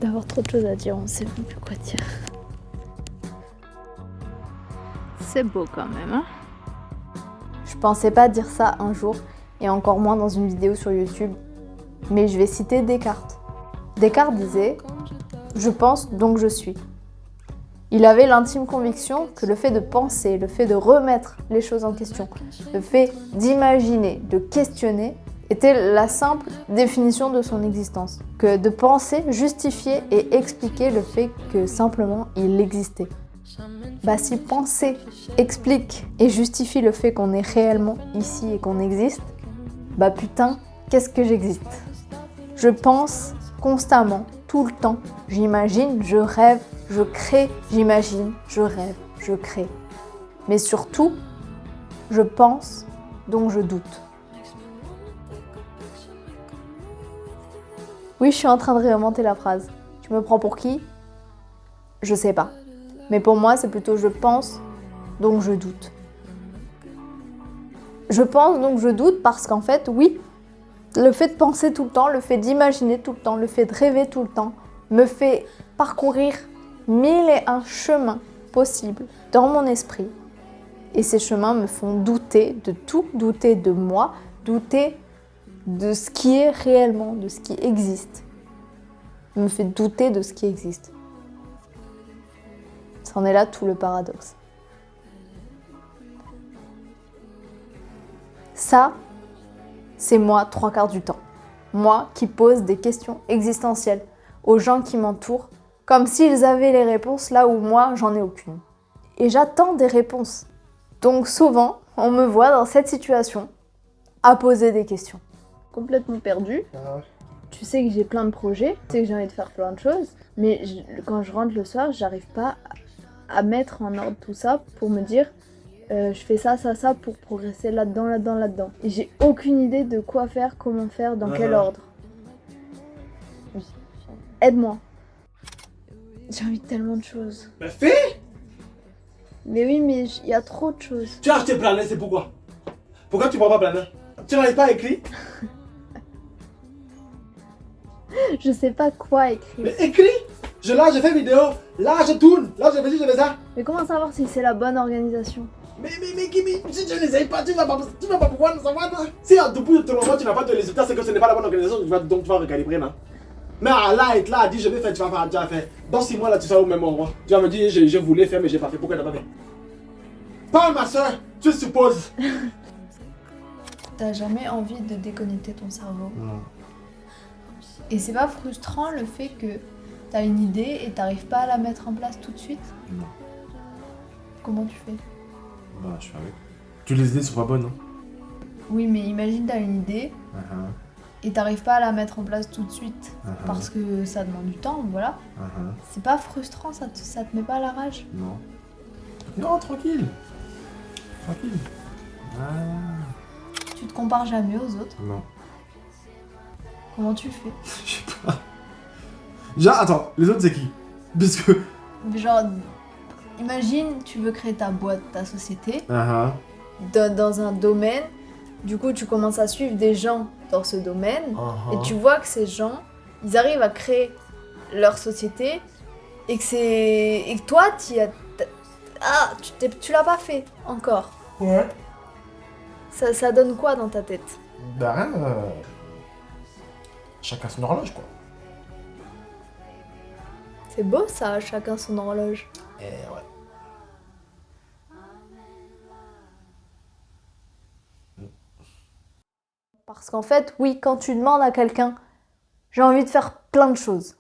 D'avoir trop de choses à dire, on sait même plus quoi dire. C'est beau quand même, hein? Je pensais pas dire ça un jour, et encore moins dans une vidéo sur YouTube, mais je vais citer Descartes. Descartes disait « Je pense, donc je suis ». Il avait l'intime conviction que le fait de penser, le fait de remettre les choses en question, le fait d'imaginer, de questionner, était la simple définition de son existence. Que de penser justifiait et expliquait le fait que simplement il existait. Bah si penser explique et justifie le fait qu'on est réellement ici et qu'on existe, bah putain, qu'est-ce que j'existe? Je pense constamment, tout le temps, j'imagine, je rêve, je crée, j'imagine, je rêve, je crée. Mais surtout, je pense, donc je doute. Oui, je suis en train de réinventer la phrase. Tu me prends pour qui? Je sais pas. Mais pour moi, c'est plutôt je pense, donc je doute. Je pense, donc je doute parce qu'en fait, oui, le fait de penser tout le temps, le fait d'imaginer tout le temps, le fait de rêver tout le temps, me fait parcourir 1001 chemins possibles dans mon esprit. Et ces chemins me font douter de tout, douter de moi, douter de ce qui est réellement, de ce qui existe. Me fait douter de ce qui existe. C'en est là tout le paradoxe. Ça, c'est moi 3/4 du temps. Moi qui pose des questions existentielles aux gens qui m'entourent, comme s'ils avaient les réponses là où moi, j'en ai aucune. Et j'attends des réponses. Donc souvent, on me voit dans cette situation à poser des questions. Complètement perdue. Tu sais que j'ai plein de projets, tu sais que j'ai envie de faire plein de choses, mais quand je rentre le soir, j'arrive pas à mettre en ordre tout ça pour me dire je fais ça pour progresser là-dedans. Et j'ai aucune idée de quoi faire, comment faire, dans quel ordre. Aide-moi. J'ai envie de tellement de choses. Mais fais! Mais oui, mais il y a trop de choses. Tu as acheté Planner, c'est pourquoi? Pourquoi tu ne prends pas Planner? Tu n'arrives pas à écrire? Je sais pas quoi écrire. Mais écris! Je fais vidéo, là je tourne, là je fais ci, je fais ça. Mais comment savoir si c'est la bonne organisation? Mais Kimi, si tu n'essayes pas, tu vas pas pouvoir le savoir. Non? Si depuis tout le moment tu n'as pas de résultat, c'est que ce n'est pas la bonne organisation, donc tu vas recalibrer. Non? Mais là, être là, à dire je vais faire, tu vas faire. Dans 6 mois là, tu seras au même endroit. Tu vas me dire je voulais faire, mais j'ai pas fait. Pourquoi tu n'as pas fait? Parle ma soeur, tu supposes. T'as jamais envie de déconnecter ton cerveau? Non. Et c'est pas frustrant le fait que t'as une idée et t'arrives pas à la mettre en place tout de suite? Non. Comment tu fais? Bah, je fais avec. Toutes les idées sont pas bonnes, non? Oui, mais imagine t'as une idée et t'arrives pas à la mettre en place tout de suite parce que ça demande du temps, voilà. C'est pas frustrant, ça te met pas à la rage? Non. Non, tranquille. Tranquille. Tu te compares jamais aux autres? Non. Comment tu fais? Je sais pas. Genre, attends, les autres c'est qui? Parce que... Genre, imagine, tu veux créer ta boîte, ta société, dans un domaine. Du coup, tu commences à suivre des gens dans ce domaine et tu vois que ces gens, ils arrivent à créer leur société et que toi, tu l'as pas fait encore. Ouais. Ça donne quoi dans ta tête? Bah rien, chacun son horloge quoi. C'est beau ça, chacun son horloge. Eh ouais. Parce qu'en fait, oui, quand tu demandes à quelqu'un, j'ai envie de faire plein de choses,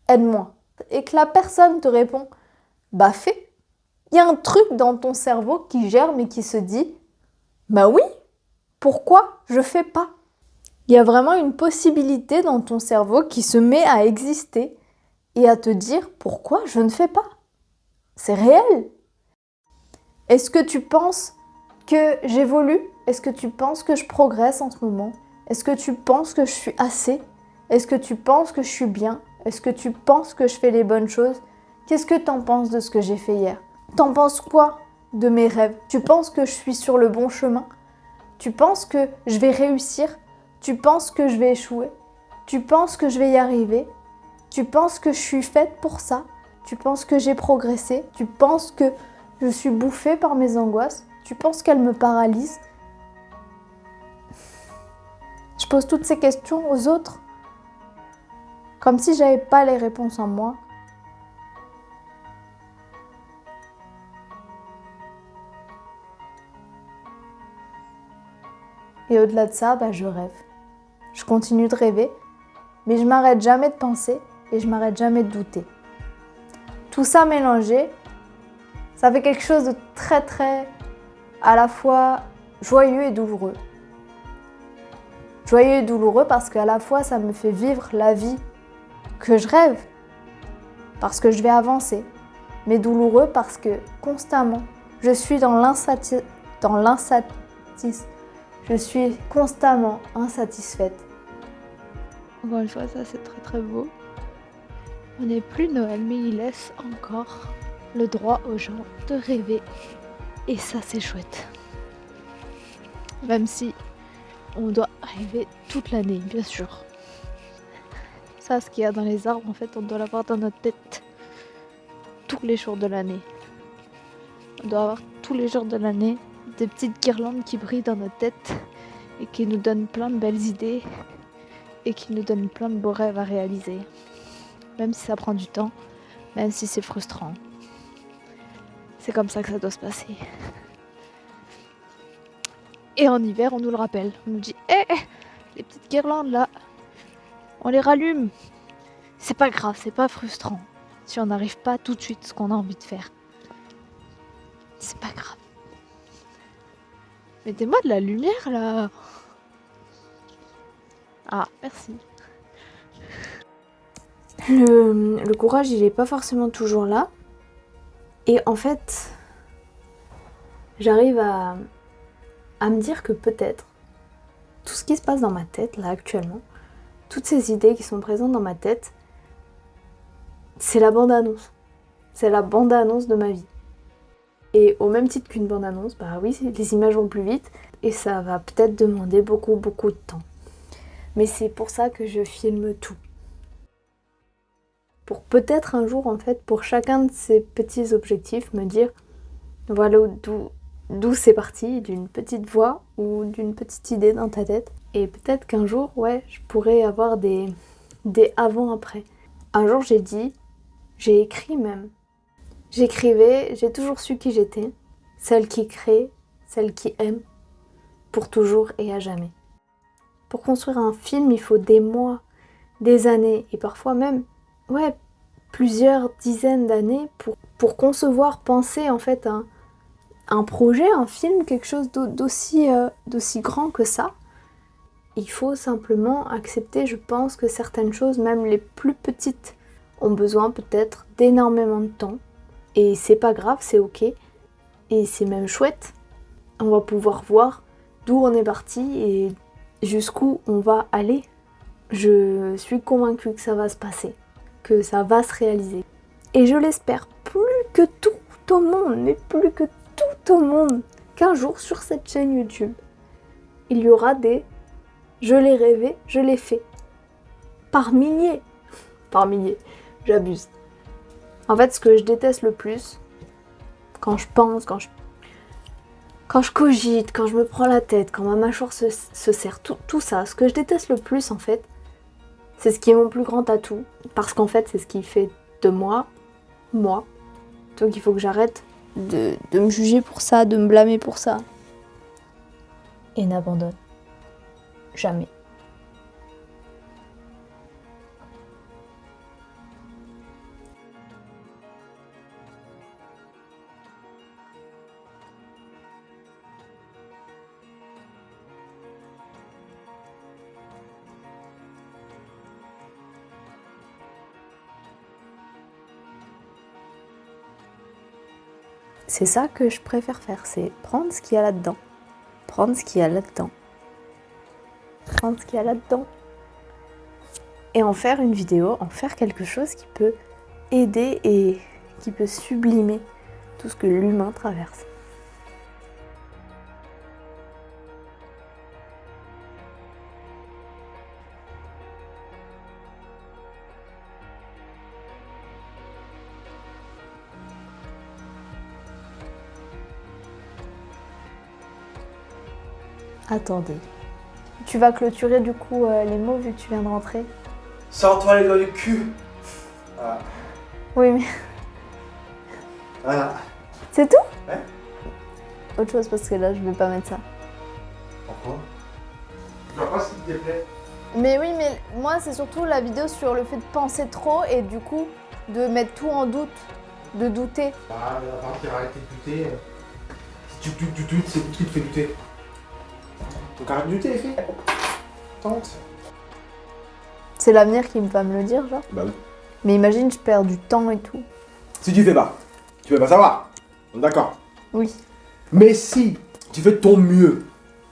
aide-moi, et que la personne te répond, bah fais. Il y a un truc dans ton cerveau qui germe et qui se dit, bah oui, pourquoi je fais pas? Il y a vraiment une possibilité dans ton cerveau qui se met à exister et à te dire, pourquoi je ne fais pas? C'est réel. Est-ce que tu penses que j'évolue? Est-ce que tu penses que je progresse en ce moment? Est-ce que tu penses que je suis assez? Est-ce que tu penses que je suis bien? Est-ce que tu penses que je fais les bonnes choses? Qu'est-ce que t'en penses de ce que j'ai fait hier? T'en penses quoi de mes rêves? Tu penses que je suis sur le bon chemin? Tu penses que je vais réussir? Tu penses que je vais échouer? Tu penses que je vais y arriver? Tu penses que je suis faite pour ça? Tu penses que j'ai progressé? Tu penses que je suis bouffée par mes angoisses? Tu penses qu'elles me paralysent? Je pose toutes ces questions aux autres, comme si j'avais pas les réponses en moi. Et au-delà de ça, je rêve. Je continue de rêver, mais je m'arrête jamais de penser et je m'arrête jamais de douter. Tout ça mélangé, ça fait quelque chose de très très à la fois joyeux et douloureux. Joyeux et douloureux parce qu'à la fois ça me fait vivre la vie que je rêve, parce que je vais avancer, mais douloureux parce que constamment je suis je suis constamment insatisfaite. Encore une fois, ça c'est très très beau. On n'est plus Noël, mais il laisse encore le droit aux gens de rêver. Et ça c'est chouette. Même si on doit rêver toute l'année, bien sûr. Ça, ce qu'il y a dans les arbres, en fait, on doit l'avoir dans notre tête tous les jours de l'année. On doit avoir tous les jours de l'année des petites guirlandes qui brillent dans notre tête et qui nous donnent plein de belles idées et qui nous donnent plein de beaux rêves à réaliser. Même si ça prend du temps, même si c'est frustrant. C'est comme ça que ça doit se passer. Et en hiver, on nous le rappelle. On nous dit, les petites guirlandes là, on les rallume. C'est pas grave, c'est pas frustrant. Si on n'arrive pas tout de suite ce qu'on a envie de faire. C'est pas grave. Mettez-moi de la lumière là. Ah, merci. Le courage, il est pas forcément toujours là. Et en fait, j'arrive à me dire que peut-être tout ce qui se passe dans ma tête là actuellement, toutes ces idées qui sont présentes dans ma tête, c'est la bande-annonce. C'est la bande-annonce de ma vie. Et au même titre qu'une bande-annonce, oui, les images vont plus vite et ça va peut-être demander beaucoup de temps. Mais c'est pour ça que je filme tout. Pour peut-être un jour, en fait, pour chacun de ces petits objectifs, me dire voilà d'où c'est parti, d'une petite voix ou d'une petite idée dans ta tête. Et peut-être qu'un jour, je pourrais avoir des avant-après. Un jour, j'ai écrit même. J'écrivais, j'ai toujours su qui j'étais, celle qui crée, celle qui aime, pour toujours et à jamais. Pour construire un film, il faut des mois, des années, et parfois même, plusieurs dizaines d'années pour concevoir, penser en fait un projet, un film, quelque chose d'aussi grand que ça. Il faut simplement accepter, je pense, que certaines choses, même les plus petites, ont besoin peut-être d'énormément de temps. Et c'est pas grave, c'est ok. Et c'est même chouette. On va pouvoir voir d'où on est parti et jusqu'où on va aller. Je suis convaincue que ça va se passer, que ça va se réaliser. Et je l'espère plus que tout au monde, mais plus que tout au monde, qu'un jour sur cette chaîne YouTube, il y aura des « je l'ai rêvé, je l'ai fait ». Par milliers, j'abuse. En fait, ce que je déteste le plus, quand je pense, quand je cogite, quand je me prends la tête, quand ma mâchoire se serre, tout ça, ce que je déteste le plus en fait, c'est ce qui est mon plus grand atout, parce qu'en fait c'est ce qui fait de moi. Donc il faut que j'arrête de me juger pour ça, de me blâmer pour ça. Et n'abandonne jamais. C'est ça que je préfère faire, c'est prendre ce qu'il y a là-dedans. Et en faire une vidéo, en faire quelque chose qui peut aider et qui peut sublimer tout ce que l'humain traverse. Attendez. Tu vas clôturer du coup les mots vu que tu viens de rentrer? Sors-toi les doigts du cul. Voilà. Oui, mais Voilà. c'est tout? Ouais. Autre chose parce que là, je vais pas mettre ça. Pourquoi? Je vois pas ce qui te déplaît. Mais oui, mais moi, c'est surtout la vidéo sur le fait de penser trop et du coup, de mettre tout en doute, de douter. Ah, mais à partir d'arrêter de douter. Si tu doutes, c'est tout qui te fait douter. Donc arrête de douter, les filles. Tente. C'est l'avenir qui va me le dire, genre. Bah oui. Mais imagine, je perds du temps et tout. Si tu fais pas, tu peux pas savoir. D'accord. Oui. Mais si tu fais de ton mieux,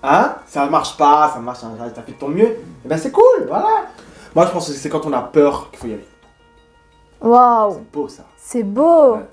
hein, ça marche pas, ça marche, t'as fait de ton mieux, et ben c'est cool, voilà. Moi je pense que c'est quand on a peur qu'il faut y aller. Waouh, C'est beau ça. c'est beau. Ouais.